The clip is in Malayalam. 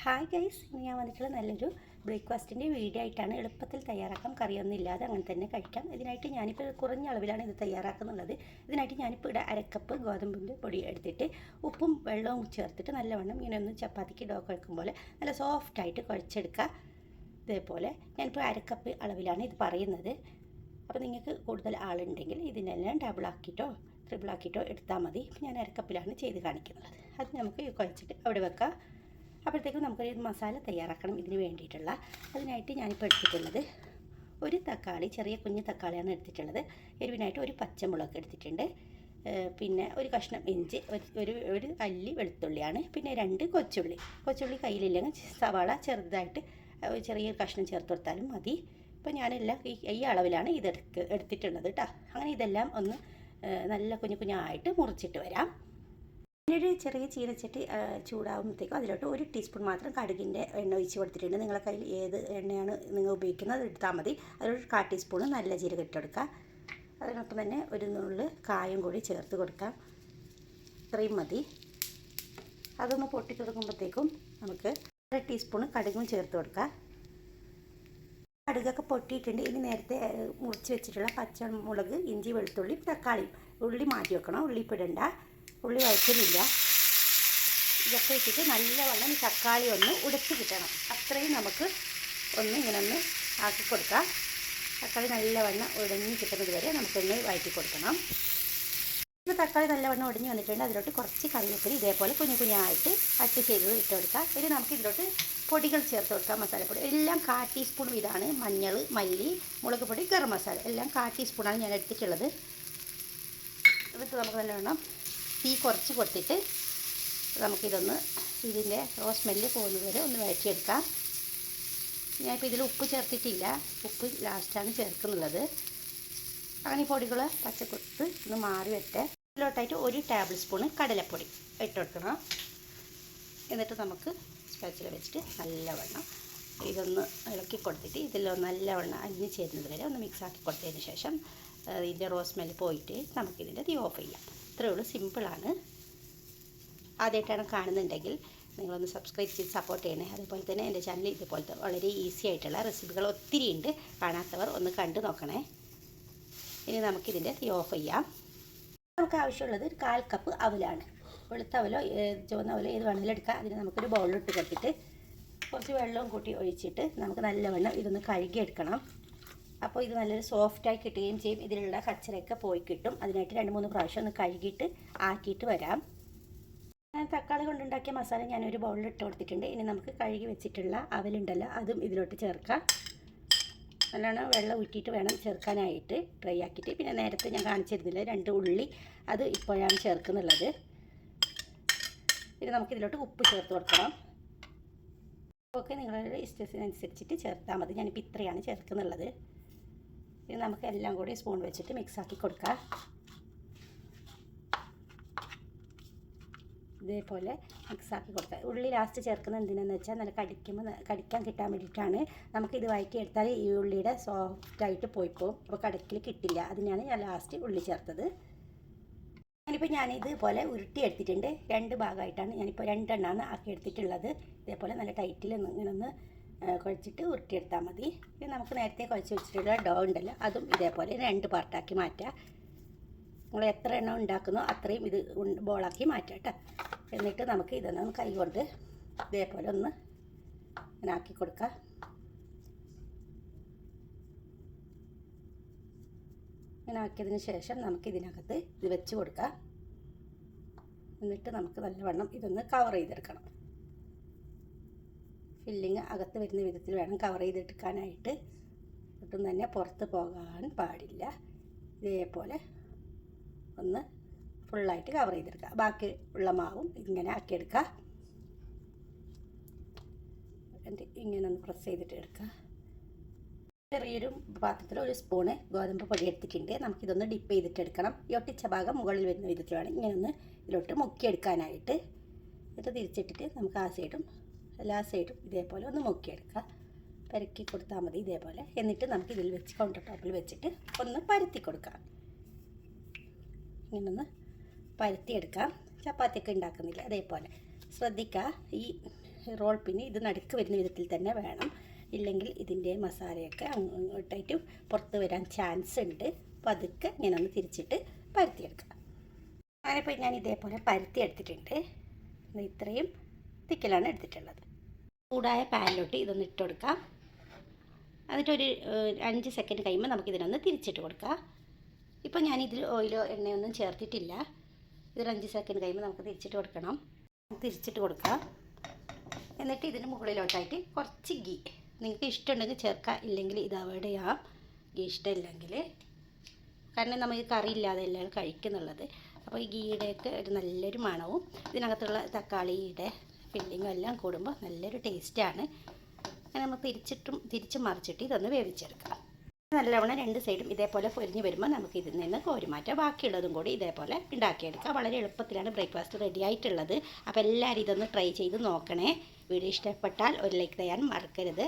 ഹായ് ഗൈസ്, ഇന്ന് ഞാൻ വന്നിട്ടുള്ള നല്ലൊരു ബ്രേക്ക്ഫാസ്റ്റിൻ്റെ വീഡിയോ ആയിട്ടാണ്. എളുപ്പത്തിൽ തയ്യാറാക്കാം, കറിയൊന്നും ഇല്ലാതെ അങ്ങനെ തന്നെ കഴിക്കാം. ഇതിനായിട്ട് ഞാനിപ്പോൾ കുറഞ്ഞ അളവിലാണ് ഇത് തയ്യാറാക്കുന്നുള്ളത്. ഇതിനായിട്ട് ഞാനിപ്പോൾ ഇവിടെ അരക്കപ്പ് ഗോതമ്പിൻ്റെ പൊടി എടുത്തിട്ട് ഉപ്പും വെള്ളവും ചേർത്തിട്ട് നല്ലവണ്ണം ഇങ്ങനെ ഒന്ന് ചപ്പാത്തിക്ക് ഡോ കുഴക്കും പോലെ നല്ല സോഫ്റ്റായിട്ട് കുഴച്ചെടുക്കുക. ഇതേപോലെ ഞാനിപ്പോൾ അരക്കപ്പ് അളവിലാണ് ഇത് പറയുന്നത്. അപ്പോൾ നിങ്ങൾക്ക് കൂടുതൽ ആളുണ്ടെങ്കിൽ ഇതിനെല്ലാം ഡബിളാക്കിയിട്ടോ ട്രിപ്പിളാക്കിയിട്ടോ എടുത്താൽ മതി. ഞാൻ അരക്കപ്പിലാണ് ചെയ്ത് കാണിക്കുന്നത്. അത് നമുക്ക് കുഴച്ചിട്ട് അവിടെ വെക്കാം. അപ്പോഴത്തേക്കും നമുക്കൊരു മസാല തയ്യാറാക്കണം. ഇതിന് വേണ്ടിയിട്ടുള്ള അതിനായിട്ട് ഞാനിപ്പോൾ എടുത്തിട്ടുള്ളത് ഒരു തക്കാളി, ചെറിയ കുഞ്ഞ് തക്കാളിയാണ് എടുത്തിട്ടുള്ളത്. എരിവിനായിട്ട് ഒരു പച്ചമുളക് എടുത്തിട്ടുണ്ട്. പിന്നെ ഒരു കഷ്ണം ഇഞ്ചി, ഒരു അല്ലി വെളുത്തുള്ളിയാണ്. പിന്നെ 2 കൊച്ചുള്ളി കയ്യിലില്ലെങ്കിൽ സവാള ചെറുതായിട്ട് ചെറിയൊരു കഷ്ണം ചേർത്ത് കൊടുത്താലും മതി. ഇപ്പോൾ ഞാനെല്ലാം ഈ അളവിലാണ് ഇത് എടുത്തിട്ടുള്ളത് കേട്ടോ. അങ്ങനെ ഇതെല്ലാം ഒന്ന് നല്ല കുഞ്ഞായിട്ട് മുറിച്ചിട്ട് വരാം. ഒരു ചെറിയ ചീനച്ചട്ടി ചൂടാകുമ്പോഴത്തേക്കും അതിലോട്ട് 1 ടീസ്പൂൺ മാത്രം കടുകിൻ്റെ എണ്ണ ഒഴിച്ച് കൊടുത്തിട്ടുണ്ട്. നിങ്ങളുടെ കയ്യിൽ ഏത് എണ്ണയാണ് നിങ്ങൾ ഉപയോഗിക്കുന്നത് അത് എടുത്താൽ മതി. അതിലൊരു 1/4 ടീസ്പൂൺ നല്ല ജീരകം ഇട്ടെടുക്കുക. അതിനൊപ്പം തന്നെ ഒരു നുള്ള് കായം കൂടി ചേർത്ത് കൊടുക്കാം. ഇത്രയും മതി. അതൊന്ന് പൊട്ടി തുടങ്ങുമ്പോഴത്തേക്കും നമുക്ക് 1 ടീസ്പൂൺ കടുകും ചേർത്ത് കൊടുക്കുക. കടുകൊക്കെ പൊട്ടിയിട്ടുണ്ട്. ഇനി നേരത്തെ മുറിച്ച് വെച്ചിട്ടുള്ള പച്ചമുളക്, ഇഞ്ചി, വെളുത്തുള്ളി, തക്കാളി, ഉള്ളി മാറ്റി വെക്കണം. ഉള്ളി ഇപ്പിടണ്ട, ഉള്ളി വഴറ്റുന്നില്ല. ഇതൊക്കെ ഇട്ടിട്ട് നല്ലവണ്ണം ഈ തക്കാളി ഒന്ന് ഉടച്ച് കിട്ടണം. അത്രയും നമുക്ക് ഇങ്ങനെ ഒന്ന് ആക്കി കൊടുക്കാം. തക്കാളി നല്ലവണ്ണം ഉടഞ്ഞ് കിട്ടുന്നത് വരെ നമുക്കൊന്ന് വഴറ്റി കൊടുക്കണം. ഇപ്പോൾ തക്കാളി നല്ലവണ്ണം ഉടഞ്ഞ് വന്നിട്ടുണ്ട്. അതിലോട്ട് കുറച്ച് കറിവേപ്പില ഇതേപോലെ കുഞ്ഞായിട്ട് കട്ട് ചെയ്ത് ഇട്ട് കൊടുക്കാം. ഇനി നമുക്ക് ഇതിലോട്ട് പൊടികൾ ചേർത്ത് കൊടുക്കാം. മസാലപ്പൊടി എല്ലാം 1/4 ടീസ്പൂൺ വീതമാണ്. മഞ്ഞൾ, മല്ലി, മുളക് പൊടി, ഗരം മസാല എല്ലാം 1/4 ടീസ്പൂണാണ് ഞാൻ എടുത്തിട്ടുള്ളത്. എന്നിട്ട് നമുക്ക് നല്ലവണ്ണം തീ കുറച്ച് കൊടുത്തിട്ട് നമുക്കിതൊന്ന് ഇതിൻ്റെ സ്മെല്ല് പോകുന്നത് വരെ ഒന്ന് വഴറ്റിയെടുക്കാം. ഞാനിപ്പോൾ ഇതിൽ ഉപ്പ് ചേർത്തിട്ടില്ല, ഉപ്പ് ലാസ്റ്റാണ് ചേർക്കുന്നുള്ളത്. അങ്ങനെ ഈ പൊടികൾ പച്ചക്കൊത്ത് ഒന്ന് മാറി വരട്ടെ. ഇതിലോട്ടായിട്ട് 1 ടേബിൾ സ്പൂൺ കടലപ്പൊടി ഇട്ട് കൊടുക്കണം. എന്നിട്ട് നമുക്ക് സ്പാച്ചില വെച്ചിട്ട് നല്ലവണ്ണം ഇതൊന്ന് ഇളക്കി കൊടുത്തിട്ട് ഇതിൽ നല്ലവണ്ണം അലിഞ്ഞ് ചേരുന്നത് വരെ ഒന്ന് മിക്സാക്കി കൊടുത്തതിന് ശേഷം ഇതിൻ്റെ സ്മെല്ല് പോയിട്ട് നമുക്കിതിൻ്റെ തീ ഓഫ് ചെയ്യാം. ഇത്രയേ ഉള്ളൂ, സിമ്പിളാണ്. ആദ്യമായിട്ടാണ് കാണുന്നുണ്ടെങ്കിൽ നിങ്ങളൊന്ന് സബ്സ്ക്രൈബ് ചെയ്ത് സപ്പോർട്ട് ചെയ്യണേ. അതുപോലെ തന്നെ എൻ്റെ ചാനൽ ഇതുപോലത്തെ വളരെ ഈസി ആയിട്ടുള്ള റെസിപ്പികൾ ഒത്തിരി ഉണ്ട്. കാണാത്തവർ ഒന്ന് കണ്ടു നോക്കണേ. ഇനി നമുക്കിതിൻ്റെ തീ ഓഫ് ചെയ്യാം. നമുക്ക് ആവശ്യമുള്ളത് 1/4 കപ്പ് അവലാണ്. വെളുത്ത അവലോ ചുവന്ന അവലോ ഏത് വേണമെങ്കിലും എടുക്കാം. അതിന് നമുക്കൊരു ബൗളിലിട്ട് കൊടുത്തിട്ട് കുറച്ച് വെള്ളവും കൂട്ടി ഒഴിച്ചിട്ട് നമുക്ക് നല്ലവണ്ണം ഇതൊന്ന് കഴുകിയെടുക്കണം. അപ്പോൾ ഇത് നല്ലൊരു സോഫ്റ്റായി കിട്ടുകയും ചെയ്യും. ഇതിലുള്ള കച്ചറയൊക്കെ പോയി കിട്ടും. അതിനായിട്ട് 2-3 പ്രാവശ്യം ഒന്ന് കഴുകിയിട്ട് ആക്കിയിട്ട് വരാം. ഞാൻ തക്കാളി കൊണ്ടുണ്ടാക്കിയ മസാല ഞാനൊരു ബൗളിൽ ഇട്ട് കൊടുത്തിട്ടുണ്ട്. ഇനി നമുക്ക് കഴുകി വെച്ചിട്ടുള്ള അവലുണ്ടല്ലോ അതും ഇതിലോട്ട് ചേർക്കാം. നല്ലോണം വെള്ളം ഊറ്റിയിട്ട് വേണം ചേർക്കാനായിട്ട്, ഡ്രൈ ആക്കിയിട്ട്. പിന്നെ നേരത്തെ ഞാൻ കാണിച്ചിരുന്നില്ല 2 ഉള്ളി, അത് ഇപ്പോഴാണ് ചേർക്കുന്നുള്ളത്. പിന്നെ നമുക്കിതിലോട്ട് ഉപ്പ് ചേർത്ത് കൊടുക്കണം. ഉപ്പൊക്കെ നിങ്ങളുടെ ഇഷ്ടത്തിനനുസരിച്ചിട്ട് ചേർത്താൽ മതി. ഞാനിപ്പോൾ ഇത്രയാണ് ചേർക്കുന്നുള്ളത്. ഇനി നമുക്ക് എല്ലാം കൂടി സ്പൂൺ വെച്ചിട്ട് മിക്സാക്കി കൊടുക്കാം. ഇതേപോലെ മിക്സാക്കി കൊടുക്കുക. ഉള്ളി ലാസ്റ്റ് ചേർക്കുന്നത് എന്തിനാണെന്ന് വെച്ചാൽ നല്ല കടിക്കാൻ കിട്ടാൻ വേണ്ടിയിട്ടാണ്. നമുക്കിത് വഴറ്റിയെടുത്താൽ ഈ ഉള്ളിയുടെ സോഫ്റ്റായിട്ട് പോയിപ്പോവും. അപ്പോൾ കടക്കിൽ കിട്ടില്ല. അതിനാണ് ഞാൻ ലാസ്റ്റ് ഉള്ളി ചേർത്തത്. ഞാനിതുപോലെ ഉരുട്ടിയെടുത്തിട്ടുണ്ട്. 2 ഭാഗമായിട്ടാണ് ഞാനിപ്പോൾ 2 എണ്ണമാണ് ആക്കി എടുത്തിട്ടുള്ളത്. ഇതേപോലെ നല്ല ടൈറ്റിൽ ഇങ്ങനെ ഒന്ന് കുഴച്ചിട്ട് ഉരുട്ടിയെടുത്താൽ മതി. ഇനി നമുക്ക് നേരത്തെ കുഴച്ച് വെച്ചിട്ടുള്ള ഡോ ഉണ്ടല്ലോ അതും ഇതേപോലെ 2 പാർട്ടാക്കി മാറ്റാം. നിങ്ങൾ എത്ര എണ്ണം ഉണ്ടാക്കുന്നോ അത്രയും ഇത് ബോളാക്കി മാറ്റാം കേട്ടോ. എന്നിട്ട് നമുക്ക് ഇതൊന്ന് കൈ കൊണ്ട് ഇതേപോലെ ഒന്ന് ഇങ്ങനെ ആക്കി കൊടുക്കാം. ഇങ്ങനെ ആക്കിയതിന് ശേഷം നമുക്ക് ഇതിനകത്ത് ഇത് വെച്ച് കൊടുക്കാം. എന്നിട്ട് നമുക്ക് നല്ലവണ്ണം ഇതൊന്ന് കവർ ചെയ്തെടുക്കണം. ഫില്ലിങ് അകത്ത് വരുന്ന വിധത്തിൽ വേണം കവർ ചെയ്തെടുക്കാനായിട്ട്. ഒട്ടും തന്നെ പുറത്ത് പോകാൻ പാടില്ല. ഇതേപോലെ ഒന്ന് ഫുള്ളായിട്ട് കവർ ചെയ്തെടുക്കുക. ബാക്കി ഉള്ള മാവും ഇങ്ങനെ ആക്കിയെടുക്കുക. ഇങ്ങനെ ഒന്ന് പ്രസ് ചെയ്തിട്ട് എടുക്കുക. ചെറിയൊരു പാത്രത്തിൽ 1 സ്പൂണ് ഗോതമ്പ് പൊടി എടുത്തിട്ടുണ്ട്. നമുക്കിതൊന്ന് ഡിപ്പ് ചെയ്തിട്ട് എടുക്കണം. ഈ ഒട്ടിച്ച ഭാഗം മുകളിൽ വരുന്ന വിധത്തിൽ വേണം ഇങ്ങനെ ഒന്ന് ഇതിലോട്ട് മുക്കിയെടുക്കാനായിട്ട്. ഇത് തിരിച്ചിട്ടിട്ട് നമുക്ക് ആ സൈഡും എല്ലാ സൈഡും ഇതേപോലെ ഒന്ന് മുക്കിയെടുക്കുക. പരക്കി കൊടുത്താൽ മതി ഇതേപോലെ. എന്നിട്ട് നമുക്ക് ഇതിൽ വെച്ച് കൗണ്ടർ ടോപ്പിൽ വെച്ചിട്ട് ഒന്ന് പരത്തി കൊടുക്കാം. ഇങ്ങനെ ഒന്ന് പരത്തിയെടുക്കാം. ചപ്പാത്തിയൊക്കെ ഉണ്ടാക്കുന്നില്ല അതേപോലെ. ശ്രദ്ധിക്കുക, ഈ റോൾ പിന്നെ ഇത് നടുക്ക് വരുന്ന വിധത്തിൽ തന്നെ വേണം, ഇല്ലെങ്കിൽ ഇതിൻ്റെ മസാലയൊക്കെ അങ്ങോട്ടായിട്ട് പുറത്ത് വരാൻ ചാൻസ് ഉണ്ട്. അപ്പോൾ അതൊക്കെ ഇങ്ങനെ ഒന്ന് തിരിച്ചിട്ട് പരത്തിയെടുക്കാം. അങ്ങനെപ്പോൾ ഞാൻ ഇതേപോലെ പരത്തി എടുത്തിട്ടുണ്ട്. ഇത്രയും തിക്കലാണ് എടുത്തിട്ടുള്ളത്. ചൂടായ പാനിലോട്ട് ഇതൊന്ന് ഇട്ട് കൊടുക്കാം. എന്നിട്ടൊരു 5 സെക്കൻഡ് കഴിയുമ്പോൾ നമുക്കിതിനൊന്ന് തിരിച്ചിട്ട് കൊടുക്കാം. ഇപ്പോൾ ഞാനിതിൽ ഓയിലോ എണ്ണയൊന്നും ചേർത്തിട്ടില്ല. ഇതൊരു 5 സെക്കൻഡ് കഴിയുമ്പോൾ നമുക്ക് തിരിച്ചിട്ട് കൊടുക്കണം. തിരിച്ചിട്ട് കൊടുക്കാം. എന്നിട്ട് ഇതിന് മുകളിലോട്ടായിട്ട് കുറച്ച് ഗീ, നിങ്ങൾക്ക് ഇഷ്ടമുണ്ടെങ്കിൽ ചേർക്കാം, ഇല്ലെങ്കിൽ ഇത് അവോയ്ഡ് ചെയ്യാം. ഗീ ഇഷ്ടമില്ലെങ്കിൽ, കാരണം നമ്മൾ ഈ കറി ഇല്ലാതെ എല്ലാം കഴിക്കുന്നുള്ളത്. അപ്പോൾ ഈ ഗീയുടെയൊക്കെ ഒരു നല്ലൊരു മണവും ഇതിനകത്തുള്ള തക്കാളിയുടെ ഫില്ലിങ്ങും എല്ലാം കൂടുമ്പോൾ നല്ലൊരു ടേസ്റ്റാണ്. അങ്ങനെ നമ്മൾ തിരിച്ച് മറിച്ചിട്ട് ഇതൊന്ന് വേവിച്ചെടുക്കാം. നല്ലവണ്ണം 2 സൈഡും ഇതേപോലെ പൊരിഞ്ഞ് വരുമ്പോൾ നമുക്ക് ഇതിൽ നിന്ന് കോരിമാറ്റാം. ബാക്കിയുള്ളതും കൂടി ഇതേപോലെ ഉണ്ടാക്കിയെടുക്കാം. വളരെ എളുപ്പത്തിലാണ് ബ്രേക്ക്ഫാസ്റ്റ് റെഡി ആയിട്ടുള്ളത്. അപ്പോൾ എല്ലാവരും ഇതൊന്ന് ട്രൈ ചെയ്ത് നോക്കണേ. വീഡിയോ ഇഷ്ടപ്പെട്ടാൽ ഒരു ലൈക്ക് തരാൻ മറക്കരുത്.